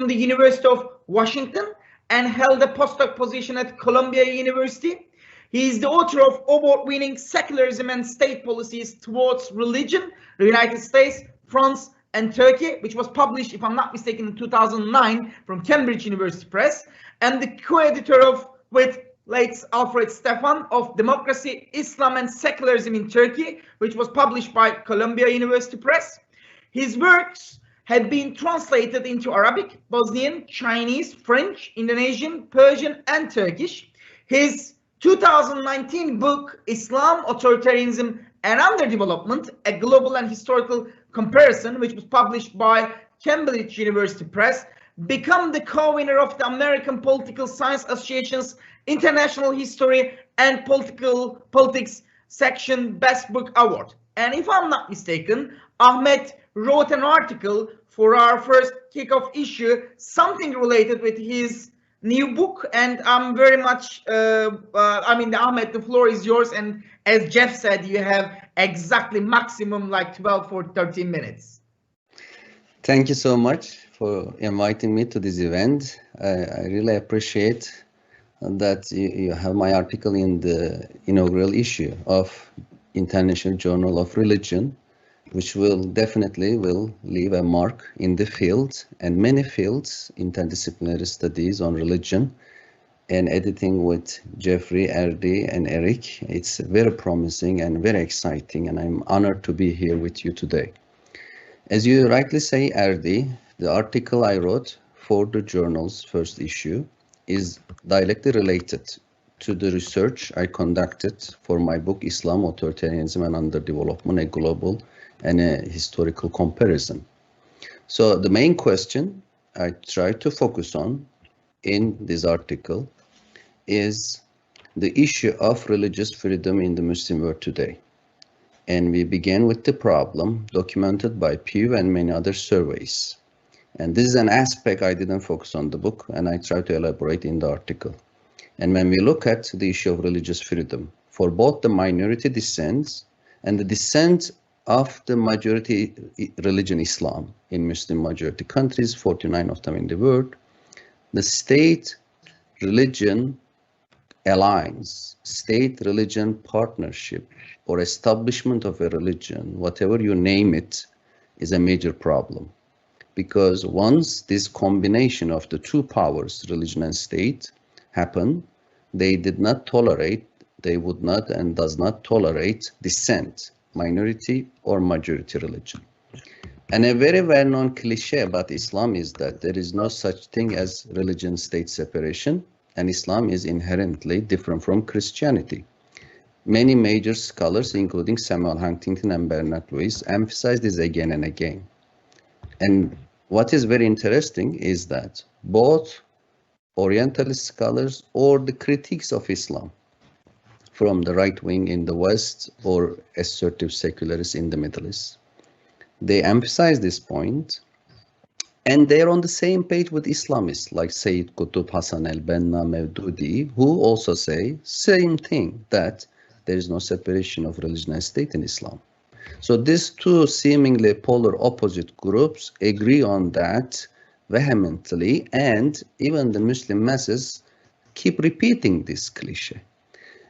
the University of Washington and held a postdoc position at Columbia University. He is the author of award-winning Secularism and State Policies Towards Religion, the United States, France, and Turkey, which was published, if I'm not mistaken, in 2009 from Cambridge University Press, and the co-editor of, with late Alfred Stefan, of Democracy, Islam and Secularism in Turkey, which was published by Columbia University Press. His works had been translated into Arabic, Bosnian, Chinese, French, Indonesian, Persian, and Turkish. His 2019 book, Islam, Authoritarianism, and Underdevelopment, A Global and Historical Comparison, which was published by Cambridge University Press, became the co-winner of the American Political Science Association's International History and Politics section Best Book Award. And if I'm not mistaken, Ahmet wrote an article for our first kickoff issue, something related with his new book, and I'm very much, Ahmet, the floor is yours, and as Jeff said, you have exactly maximum like 12 or 13 minutes. Thank you so much for inviting me to this event. I really appreciate that you have my article in the inaugural issue of International Journal of Religion, which will definitely leave a mark in the field and many fields, interdisciplinary studies on religion, and editing with Jeffrey, Erdi, and Eric. It's very promising and very exciting, and I'm honored to be here with you today. As you rightly say, Erdi, the article I wrote for the journal's first issue is directly related to the research I conducted for my book, Islam, Authoritarianism, and Underdevelopment, a Global and a Historical Comparison. So the main question I try to focus on in this article is the issue of religious freedom in the Muslim world today. And we began with the problem documented by Pew and many other surveys. And this is an aspect I didn't focus on the book, and I try to elaborate in the article. And when we look at the issue of religious freedom for both the minority dissents and the dissent of the majority religion Islam in Muslim majority countries, 49 of them in the world, the state-religion alliance, state-religion partnership, or establishment of a religion, whatever you name it, is a major problem. Because once this combination of the two powers, religion and state, happen, they did not tolerate, they would not and does not tolerate dissent, minority or majority religion. And a very well-known cliche about Islam is that there is no such thing as religion-state separation, and Islam is inherently different from Christianity. Many major scholars, including Samuel Huntington and Bernard Lewis, emphasize this again and again. And what is very interesting is that both Orientalist scholars or the critics of Islam from the right wing in the West or assertive secularists in the Middle East, they emphasize this point, and they're on the same page with Islamists like Sayyid Qutb, Hassan al-Banna, Mawdudi, who also say same thing, that there is no separation of religion and state in Islam. So these two seemingly polar opposite groups agree on that vehemently, and even the Muslim masses keep repeating this cliche.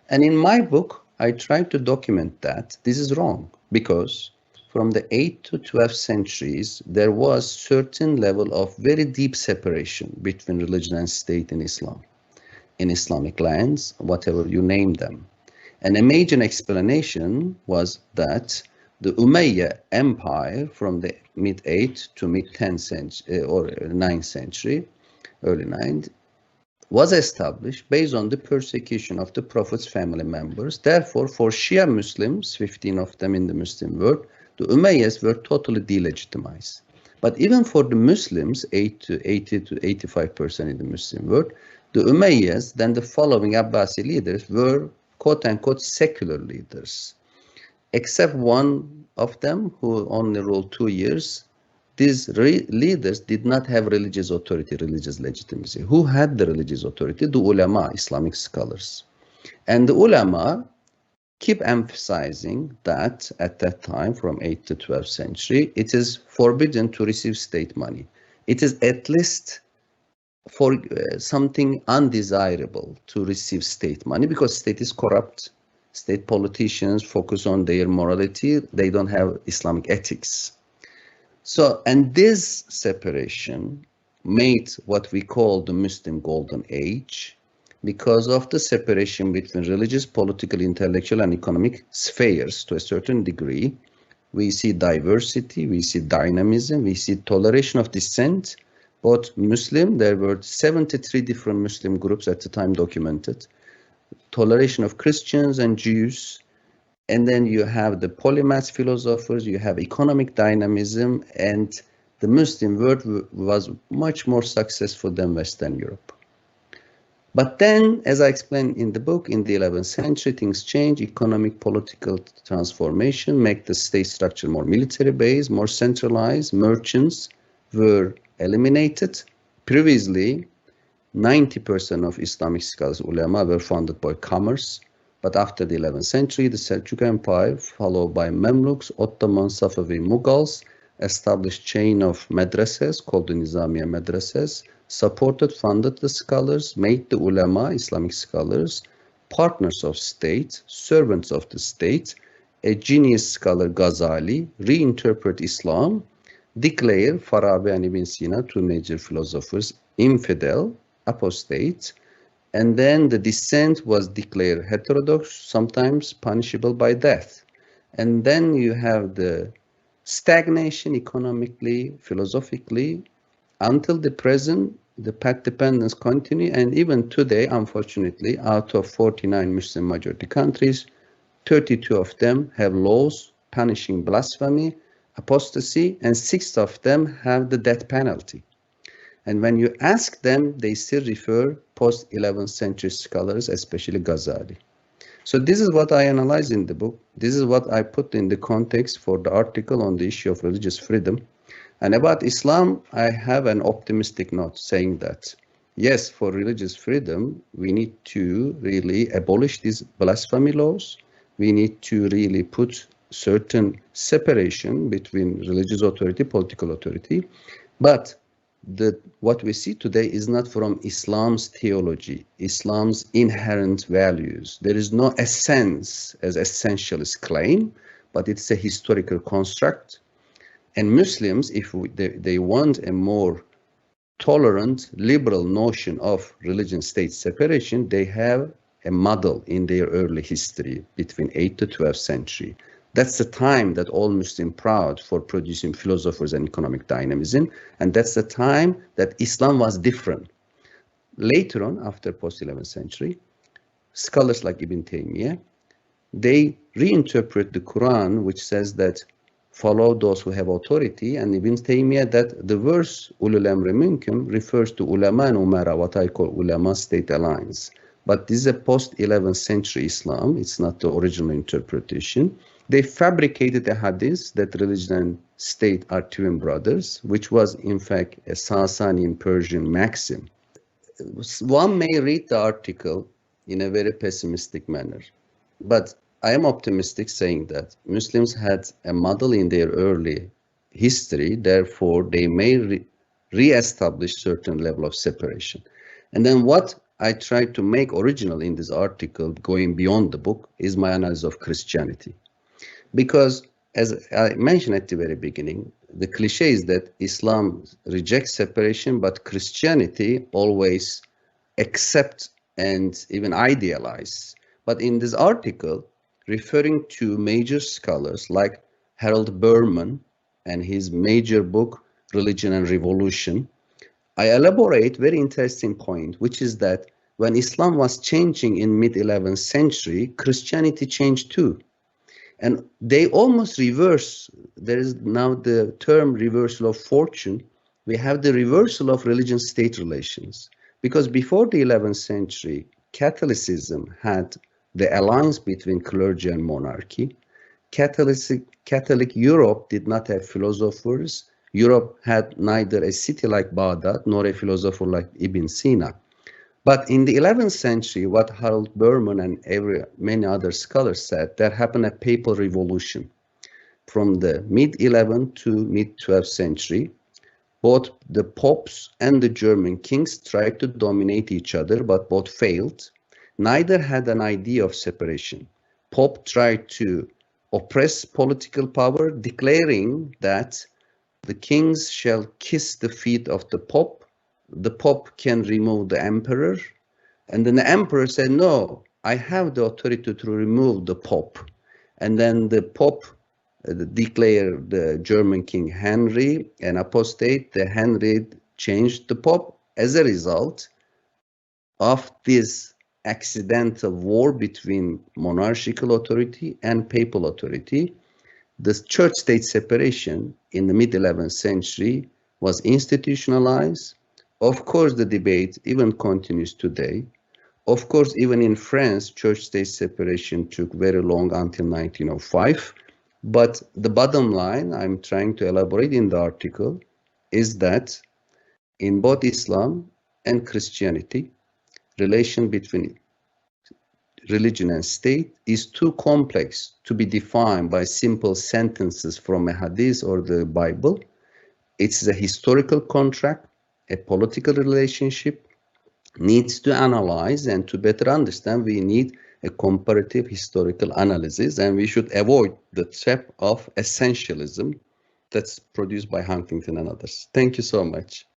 And in my book, I try to document that this is wrong, because from the 8th to 12th centuries, there was certain level of very deep separation between religion and state in Islam, in Islamic lands, whatever you name them. And a major explanation was that the Umayyad Empire from the mid-8th to mid-10th century or 9th century, early 9th, was established based on the persecution of the Prophet's family members. Therefore, for Shia Muslims, 15 of them in the Muslim world, the Umayyads were totally delegitimized. But even for the Muslims, 80 to 85% in the Muslim world, the Umayyads, then the following Abbasi leaders, were quote-unquote secular leaders. Except one of them who only ruled 2 years, these leaders did not have religious authority, religious legitimacy. Who had the religious authority? The ulema, Islamic scholars. And the ulema keep emphasizing that at that time, from 8th to 12th century, it is forbidden to receive state money. it is at least for something undesirable to receive state money, because state is corrupt. State politicians focus on their morality. They don't have Islamic ethics. So, and this separation made what we call the Muslim Golden Age, because of the separation between religious, political, intellectual, and economic spheres to a certain degree. We see diversity, we see dynamism, we see toleration of dissent. Both Muslim, there were 73 different Muslim groups at the time documented, toleration of Christians and Jews, and then you have the polymath philosophers, you have economic dynamism, and the Muslim world was much more successful than Western Europe. But then, as I explained in the book, in the 11th century, things change. Economic, political transformation make the state structure more military-based, more centralized. Merchants were eliminated. Previously, 90% of Islamic scholars, ulema, were founded by commerce. But after the 11th century, the Seljuk Empire, followed by Mamluks, Ottomans, Safavi, Mughals, established chain of madrasas called the Nizamiya madrasas, supported, funded the scholars, made the ulema, Islamic scholars, partners of state, servants of the state. A genius scholar, Ghazali, reinterpret Islam, declare Farabi and Ibn Sina, two major philosophers, infidel, apostate, and then the dissent was declared heterodox, sometimes punishable by death. And then you have the stagnation economically, philosophically, until the present. The path dependence continue, and even today, unfortunately, out of 49 Muslim majority countries, 32 of them have laws punishing blasphemy, apostasy, and 6 of them have the death penalty. And when you ask them, they still refer post-11th century scholars, especially Ghazali. So this is what I analyze in the book. This is what I put in the context for the article on the issue of religious freedom. And about Islam, I have an optimistic note saying that, yes, for religious freedom, we need to really abolish these blasphemy laws. We need to really put certain separation between religious authority, political authority. But what we see today is not from Islam's theology, Islam's inherent values. There is no essence as essentialist claim, but it's a historical construct. And Muslims, if they want a more tolerant, liberal notion of religion-state separation, they have a model in their early history between 8th to 12th century. That's the time that all Muslims proud for producing philosophers and economic dynamism, and that's the time that Islam was different. Later on, after post-11th century, scholars like Ibn Taymiyyah, they reinterpret the Quran, which says that follow those who have authority, and Ibn Taymiyyah that the verse ulul amri minkum refers to ulama and umara, what I call ulema-state alliance. But this is a post-11th century Islam, it's not the original interpretation. They fabricated a hadith that religion and state are twin brothers, which was in fact a Sasanian Persian maxim. One may read the article in a very pessimistic manner, but I am optimistic saying that Muslims had a model in their early history, therefore they may re-establish certain level of separation. And then what I tried to make original in this article, going beyond the book, is my analysis of Christianity. Because as I mentioned at the very beginning, the cliche is that Islam rejects separation, but Christianity always accepts and even idealize. But in this article, referring to major scholars like Harold Berman and his major book, Religion and Revolution, I elaborate very interesting point, which is that when Islam was changing in mid-11th century, Christianity changed too. And they almost reverse. There is now the term reversal of fortune. We have the reversal of religion-state relations. Because before the 11th century, Catholicism had the alliance between clergy and monarchy. Catholic Europe did not have philosophers. Europe had neither a city like Baghdad nor a philosopher like Ibn Sina. But in the 11th century, what Harold Berman and many other scholars said, there happened a papal revolution. From the mid-11th to mid-12th century, Both the popes and the German kings tried to dominate each other, but both failed. Neither had an idea of separation. Pope tried to oppress political power, declaring that the kings shall kiss the feet of the Pope can remove the emperor, and then the emperor said, no, I have the authority to remove the Pope. And then the Pope declared the German King Henry an apostate. The Henry changed the Pope. As a result of this accidental war between monarchical authority and papal authority, the church-state separation in the mid-11th century was institutionalized. Of course, the debate even continues today. Of course, even in France, church-state separation took very long until 1905. But the bottom line I'm trying to elaborate in the article is that in both Islam and Christianity, relation between religion and state is too complex to be defined by simple sentences from a hadith or the Bible. It's a historical contract, a political relationship, needs to analyze, and to better understand, we need a comparative historical analysis, and we should avoid the trap of essentialism that's produced by Huntington and others. Thank you so much.